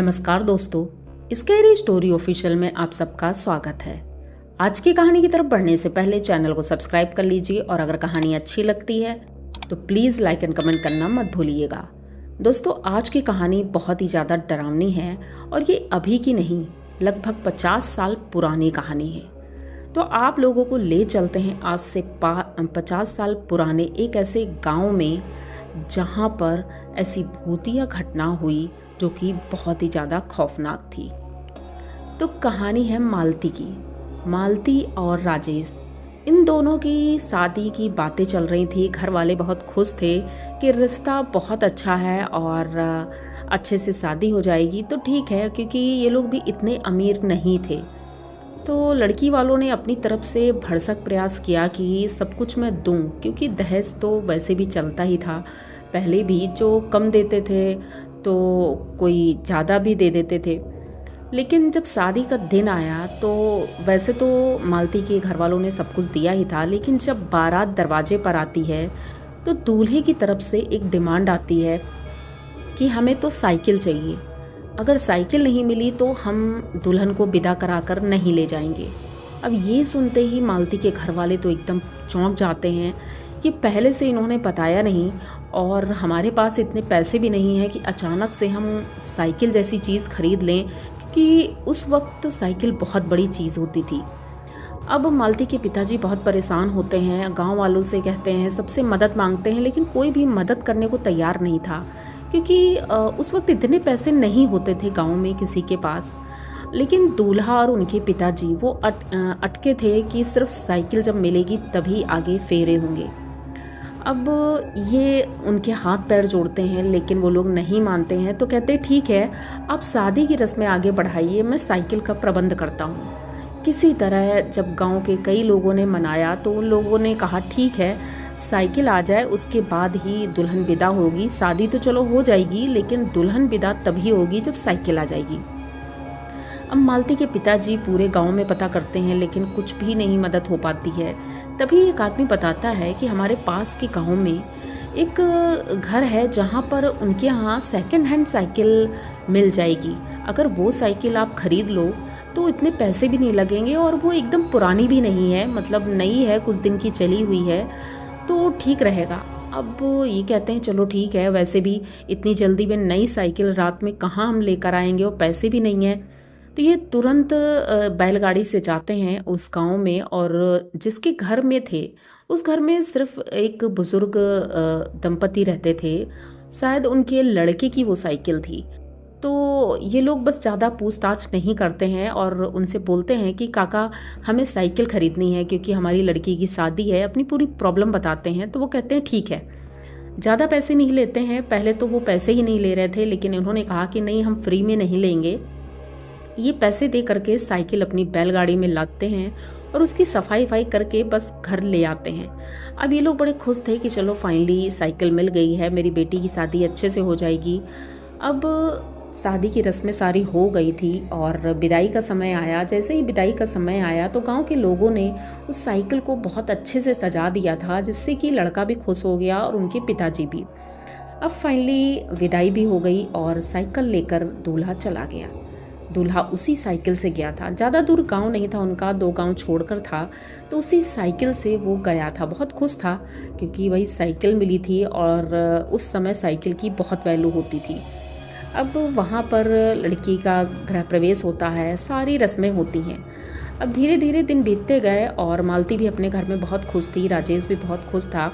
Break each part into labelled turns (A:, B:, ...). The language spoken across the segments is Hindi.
A: नमस्कार दोस्तों, स्कैरी स्टोरी ऑफिशियल में आप सबका स्वागत है। आज की कहानी की तरफ बढ़ने से पहले चैनल को सब्सक्राइब कर लीजिए और अगर कहानी अच्छी लगती है तो प्लीज़ लाइक एंड कमेंट करना मत भूलिएगा। दोस्तों, आज की कहानी बहुत ही ज़्यादा डरावनी है और ये अभी की नहीं, लगभग 50 साल पुरानी कहानी है। तो आप लोगों को ले चलते हैं आज से 50 साल पुराने एक ऐसे गाँव में जहाँ पर ऐसी भूतिया घटना हुई जो कि बहुत ही ज़्यादा खौफनाक थी। तो कहानी है मालती की। मालती और राजेश, इन दोनों की शादी की बातें चल रही थी। घर वाले बहुत खुश थे कि रिश्ता बहुत अच्छा है और अच्छे से शादी हो जाएगी तो ठीक है, क्योंकि ये लोग भी इतने अमीर नहीं थे। तो लड़की वालों ने अपनी तरफ से भरसक प्रयास किया कि सब कुछ मैं दूं, क्योंकि दहेज तो वैसे भी चलता ही था। पहले भी जो कम देते थे तो कोई ज़्यादा भी दे देते थे। लेकिन जब शादी का दिन आया तो वैसे तो मालती के घर वालों ने सब कुछ दिया ही था, लेकिन जब बारात दरवाजे पर आती है तो दूल्हे की तरफ से एक डिमांड आती है कि हमें तो साइकिल चाहिए। अगर साइकिल नहीं मिली तो हम दुल्हन को विदा कराकर नहीं ले जाएंगे। अब ये सुनते ही मालती के घर वाले तो एकदम चौंक जाते हैं कि पहले से इन्होंने बताया नहीं और हमारे पास इतने पैसे भी नहीं हैं कि अचानक से हम साइकिल जैसी चीज़ खरीद लें, क्योंकि उस वक्त साइकिल बहुत बड़ी चीज़ होती थी। अब मालती के पिताजी बहुत परेशान होते हैं, गांव वालों से कहते हैं, सबसे मदद मांगते हैं, लेकिन कोई भी मदद करने को तैयार नहीं था, क्योंकि उस वक्त इतने पैसे नहीं होते थे गांव में किसी के पास। लेकिन दूल्हा और उनके पिताजी वो अटके थे कि सिर्फ साइकिल जब मिलेगी तभी आगे फेरे होंगे। अब ये उनके हाथ पैर जोड़ते हैं, लेकिन वो लोग नहीं मानते हैं। तो कहते हैं ठीक है, आप शादी की रस्में आगे बढ़ाइए, मैं साइकिल का प्रबंध करता हूँ। किसी तरह जब गांव के कई लोगों ने मनाया तो उन लोगों ने कहा ठीक है, साइकिल आ जाए उसके बाद ही दुल्हन विदा होगी। शादी तो चलो हो जाएगी, लेकिन दुल्हन विदा तभी होगी जब साइकिल आ जाएगी। अब मालती के पिताजी पूरे गांव में पता करते हैं, लेकिन कुछ भी नहीं मदद हो पाती है। तभी एक आदमी बताता है कि हमारे पास के गांव में एक घर है जहां पर उनके यहाँ सेकंड हैंड साइकिल मिल जाएगी। अगर वो साइकिल आप खरीद लो तो इतने पैसे भी नहीं लगेंगे और वो एकदम पुरानी भी नहीं है, मतलब नई है, कुछ दिन की चली हुई है, तो ठीक रहेगा। अब ये कहते हैं चलो ठीक है, वैसे भी इतनी जल्दी में नई साइकिल रात में कहाँ हम लेकर आएंगे और पैसे भी नहीं है। तो ये तुरंत बैलगाड़ी से जाते हैं उस गांव में, और जिसके घर में थे उस घर में सिर्फ एक बुजुर्ग दंपति रहते थे। शायद उनके लड़के की वो साइकिल थी। तो ये लोग बस ज़्यादा पूछताछ नहीं करते हैं और उनसे बोलते हैं कि काका हमें साइकिल ख़रीदनी है क्योंकि हमारी लड़की की शादी है। अपनी पूरी प्रॉब्लम बताते हैं। तो वो कहते हैं ठीक है, ज़्यादा पैसे नहीं लेते हैं। पहले तो वो पैसे ही नहीं ले रहे थे, लेकिन इन्होंने कहा कि नहीं, हम फ्री में नहीं लेंगे। ये पैसे दे करके साइकिल अपनी बैलगाड़ी में लादते हैं और उसकी सफाई करके बस घर ले आते हैं। अब ये लोग बड़े खुश थे कि चलो फाइनली साइकिल मिल गई है, मेरी बेटी की शादी अच्छे से हो जाएगी। अब शादी की रस्में सारी हो गई थी और विदाई का समय आया। जैसे ही विदाई का समय आया तो गांव के लोगों ने उस साइकिल को बहुत अच्छे से सजा दिया था, जिससे कि लड़का भी खुश हो गया और उनके पिताजी भी। अब फाइनली विदाई भी हो गई और साइकिल लेकर दूल्हा चला गया। दूल्हा उसी साइकिल से गया था, ज़्यादा दूर गांव नहीं था उनका, 2 गांव छोड़कर था। तो उसी साइकिल से वो गया था, बहुत खुश था क्योंकि वही साइकिल मिली थी और उस समय साइकिल की बहुत वैल्यू होती थी। अब वहाँ पर लड़की का गृह प्रवेश होता है, सारी रस्में होती हैं। अब धीरे धीरे दिन बीतते गए और मालती भी अपने घर में बहुत खुश थी, राजेश भी बहुत खुश था।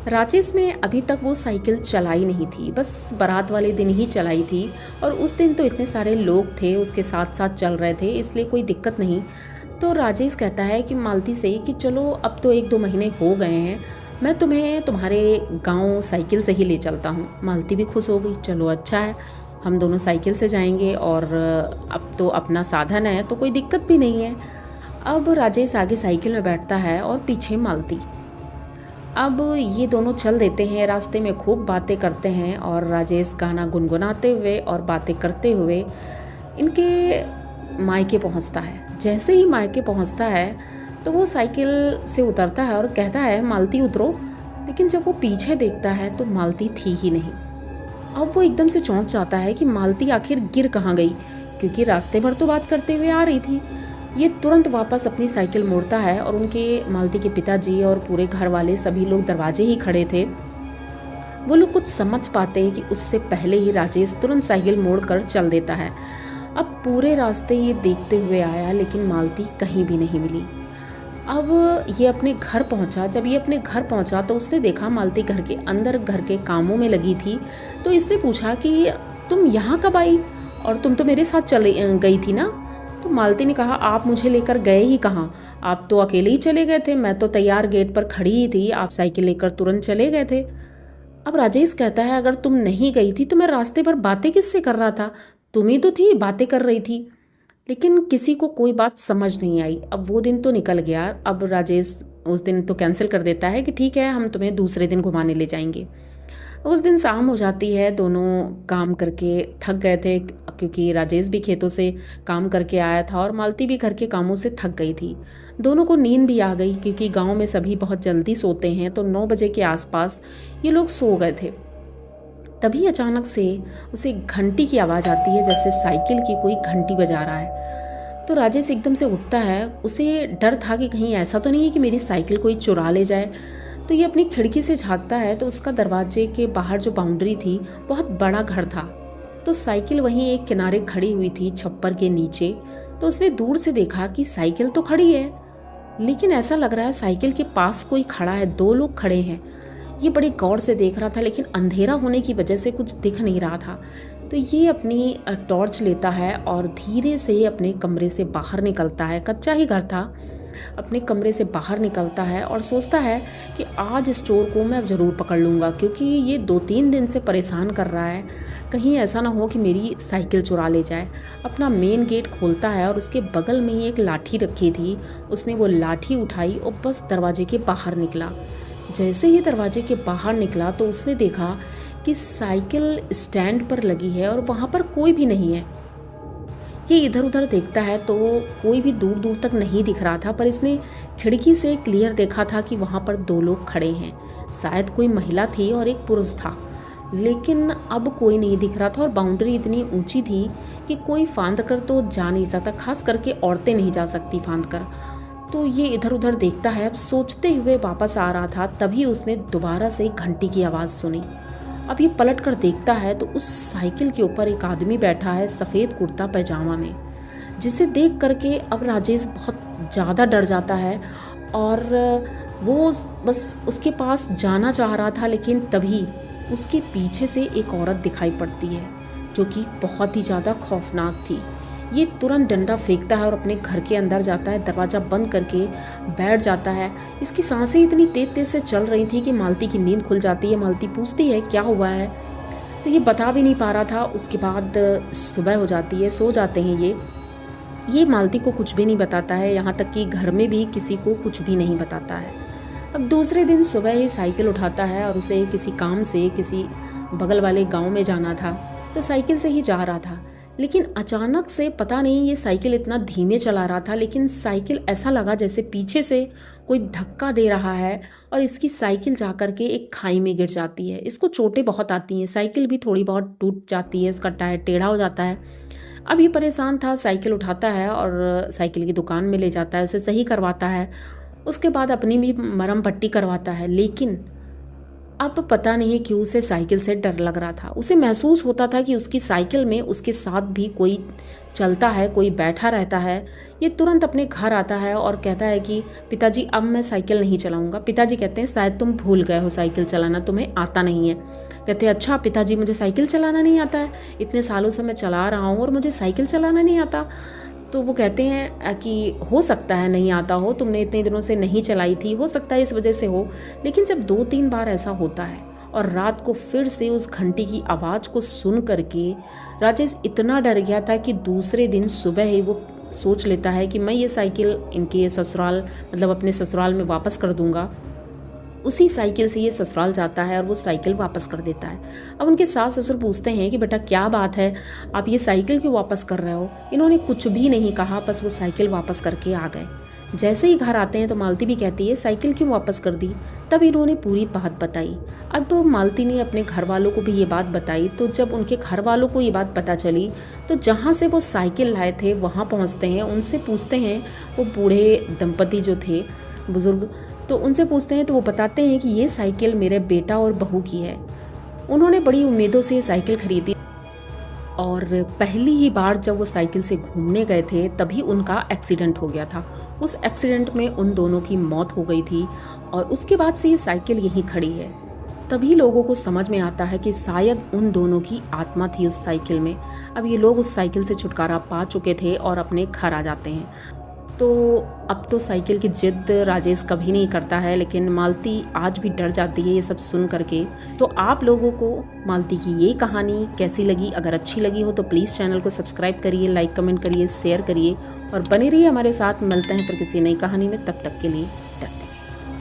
A: राजेश ने अभी तक वो साइकिल चलाई नहीं थी, बस बारात वाले दिन ही चलाई थी और उस दिन तो इतने सारे लोग थे उसके साथ साथ चल रहे थे, इसलिए कोई दिक्कत नहीं। तो राजेश कहता है कि मालती से कि चलो अब तो 1-2 महीने हो गए हैं, मैं तुम्हें तुम्हारे गांव साइकिल से ही ले चलता हूँ। मालती भी खुश हो गई, चलो अच्छा है, हम दोनों साइकिल से जाएंगे और अब तो अपना साधन है तो कोई दिक्कत भी नहीं है। अब राजेश आगे साइकिल में बैठता है और पीछे मालती। अब ये दोनों चल देते हैं, रास्ते में खूब बातें करते हैं और राजेश गाना गुनगुनाते हुए और बातें करते हुए इनके मायके पहुंचता है। जैसे ही मायके पहुंचता है तो वो साइकिल से उतरता है और कहता है मालती उतरो, लेकिन जब वो पीछे देखता है तो मालती थी ही नहीं। अब वो एकदम से चौंक जाता है कि मालती आखिर गिर कहाँ गई, क्योंकि रास्ते भर तो बात करते हुए आ रही थी। ये तुरंत वापस अपनी साइकिल मोड़ता है और उनके मालती के पिताजी और पूरे घर वाले सभी लोग दरवाजे ही खड़े थे। वो लोग कुछ समझ पाते हैं कि उससे पहले ही राजेश तुरंत साइकिल मोड़ कर चल देता है। अब पूरे रास्ते ये देखते हुए आया, लेकिन मालती कहीं भी नहीं मिली। अब ये अपने घर पहुंचा। जब ये अपने घर पहुंचा तो उसने देखा मालती घर के अंदर घर के कामों में लगी थी। तो इसने पूछा कि तुम यहाँ कब आई, और तुम तो मेरे साथ चली गई थी ना। तो मालती ने कहा, आप मुझे लेकर गए ही कहाँ, आप तो अकेले ही चले गए थे, मैं तो तैयार गेट पर खड़ी ही थी, आप साइकिल लेकर तुरंत चले गए थे। अब राजेश कहता है, अगर तुम नहीं गई थी तो मैं रास्ते पर बातें किससे कर रहा था, तुम ही तो थी, बातें कर रही थी। लेकिन किसी को कोई बात समझ नहीं आई। अब वो दिन तो निकल गया। अब राजेश उस दिन तो कैंसिल कर देता है कि ठीक है, हम तुम्हें दूसरे दिन घुमाने ले जाएंगे। उस दिन शाम हो जाती है। दोनों काम करके थक गए थे, क्योंकि राजेश भी खेतों से काम करके आया था और मालती भी घर के कामों से थक गई थी। दोनों को नींद भी आ गई, क्योंकि गांव में सभी बहुत जल्दी सोते हैं। तो 9 बजे के आसपास ये लोग सो गए थे। तभी अचानक से उसे घंटी की आवाज़ आती है, जैसे साइकिल की कोई घंटी बजा रहा है। तो राजेश एकदम से उठता है। उसे डर था कि कहीं ऐसा तो नहीं है कि मेरी साइकिल कोई चुरा ले जाए। तो ये अपनी खिड़की से झांकता है तो उसका दरवाजे के बाहर जो बाउंड्री थी, बहुत बड़ा घर था। तो साइकिल वहीं एक किनारे खड़ी हुई थी, छप्पर के नीचे। तो उसने दूर से देखा कि साइकिल तो खड़ी है, लेकिन ऐसा लग रहा है साइकिल के पास कोई खड़ा है, 2 लोग खड़े हैं। ये बड़ी गौर से देख रहा था, लेकिन अंधेरा होने की वजह से कुछ दिख नहीं रहा था। तो ये अपनी टॉर्च लेता है और धीरे से अपने कमरे से बाहर निकलता है। कच्चा ही घर था। अपने कमरे से बाहर निकलता है और सोचता है कि आज इस चोर को मैं ज़रूर पकड़ लूँगा, क्योंकि ये 2-3 दिन से परेशान कर रहा है। कहीं ऐसा ना हो कि मेरी साइकिल चुरा ले जाए। अपना मेन गेट खोलता है और उसके बगल में ही एक लाठी रखी थी। उसने वो लाठी उठाई और बस दरवाजे के बाहर निकला। जैसे ही दरवाजे के बाहर निकला तो उसने देखा कि साइकिल स्टैंड पर लगी है और वहाँ पर कोई भी नहीं है। ये इधर उधर देखता है तो कोई भी दूर दूर तक नहीं दिख रहा था, पर इसने खिड़की से क्लियर देखा था कि वहाँ पर 2 लोग खड़े हैं। शायद कोई महिला थी और एक पुरुष था, लेकिन अब कोई नहीं दिख रहा था। और बाउंड्री इतनी ऊंची थी कि कोई फांद कर तो जा नहीं सकता, खास करके औरतें नहीं जा सकती फांद कर। तो ये इधर उधर देखता है। अब सोचते हुए वापस आ रहा था, तभी उसने दोबारा से घंटी की आवाज़ सुनी। अब ये पलट कर देखता है तो उस साइकिल के ऊपर एक आदमी बैठा है, सफ़ेद कुर्ता पैजामा में, जिसे देख करके अब राजेश बहुत ज़्यादा डर जाता है। और वो बस उसके पास जाना चाह रहा था, लेकिन तभी उसके पीछे से एक औरत दिखाई पड़ती है, जो कि बहुत ही ज़्यादा खौफनाक थी। ये तुरंत डंडा फेंकता है और अपने घर के अंदर जाता है, दरवाज़ा बंद करके बैठ जाता है। इसकी सांसें इतनी तेज तेज से चल रही थी कि मालती की नींद खुल जाती है। मालती पूछती है क्या हुआ है, तो ये बता भी नहीं पा रहा था। उसके बाद सुबह हो जाती है, सो जाते हैं ये मालती को कुछ भी नहीं बताता है, यहाँ तक कि घर में भी किसी को कुछ भी नहीं बताता है। अब दूसरे दिन सुबह ही साइकिल उठाता है और उसे किसी काम से किसी बगल वाले गाँव में जाना था, तो साइकिल से ही जा रहा था। लेकिन अचानक से पता नहीं ये साइकिल इतना धीमे चला रहा था, लेकिन साइकिल ऐसा लगा जैसे पीछे से कोई धक्का दे रहा है और इसकी साइकिल जा कर के एक खाई में गिर जाती है। इसको चोटें बहुत आती हैं, साइकिल भी थोड़ी बहुत टूट जाती है, उसका टायर टेढ़ा हो जाता है। अब ये परेशान था, साइकिल उठाता है और साइकिल की दुकान में ले जाता है, उसे सही करवाता है। उसके बाद अपनी भी मरहम पट्टी करवाता है। लेकिन अब पता नहीं क्यों उसे साइकिल से डर लग रहा था। उसे महसूस होता था कि उसकी साइकिल में उसके साथ भी कोई चलता है, कोई बैठा रहता है। ये तुरंत अपने घर आता है और कहता है कि पिताजी अब मैं साइकिल नहीं चलाऊंगा। पिताजी कहते हैं शायद तुम भूल गए हो साइकिल चलाना, तुम्हें आता नहीं है। कहते हैं अच्छा पिताजी, मुझे साइकिल चलाना नहीं आता है, इतने सालों से मैं चला रहा हूँ और मुझे साइकिल चलाना नहीं आता। तो वो कहते हैं कि हो सकता है नहीं आता हो, तुमने इतने दिनों से नहीं चलाई थी, हो सकता है इस वजह से हो। लेकिन जब 2-3 बार ऐसा होता है और रात को फिर से उस घंटी की आवाज़ को सुन करके राजेश इतना डर गया था कि दूसरे दिन सुबह ही वो सोच लेता है कि मैं ये साइकिल इनके ससुराल मतलब अपने ससुराल में वापस कर दूंगा। उसी साइकिल से ये ससुराल जाता है और वो साइकिल वापस कर देता है। अब उनके सास ससुर पूछते हैं कि बेटा क्या बात है, आप ये साइकिल क्यों वापस कर रहे हो। इन्होंने कुछ भी नहीं कहा, बस वो साइकिल वापस करके आ गए। जैसे ही घर आते हैं तो मालती भी कहती है साइकिल क्यों वापस कर दी। तब इन्होंने पूरी बात बताई। अब मालती ने अपने घर वालों को भी ये बात बताई। तो जब उनके घर वालों को ये बात पता चली तो जहाँ से वो साइकिल लाए थे वहाँ पहुँचते हैं, उनसे पूछते हैं, वो बूढ़े दंपति जो थे बुज़ुर्ग, तो उनसे पूछते हैं तो वो बताते हैं कि ये साइकिल मेरे बेटा और बहू की है। उन्होंने बड़ी उम्मीदों से ये साइकिल खरीदी और पहली ही बार जब वो साइकिल से घूमने गए थे तभी उनका एक्सीडेंट हो गया था। उस एक्सीडेंट में उन दोनों की मौत हो गई थी और उसके बाद से ये साइकिल यहीं खड़ी है। तभी लोगों को समझ में आता है कि शायद उन दोनों की आत्मा थी उस साइकिल में। अब ये लोग उस साइकिल से छुटकारा पा चुके थे और अपने घर आ जाते हैं। तो अब तो साइकिल की जिद राजेश कभी नहीं करता है, लेकिन मालती आज भी डर जाती है ये सब सुन करके। तो आप लोगों को मालती की ये कहानी कैसी लगी? अगर अच्छी लगी हो तो प्लीज़ चैनल को सब्सक्राइब करिए, लाइक कमेंट करिए, शेयर करिए और बने रहिए हमारे साथ। मिलते हैं फिर किसी नई कहानी में, तब तक के लिए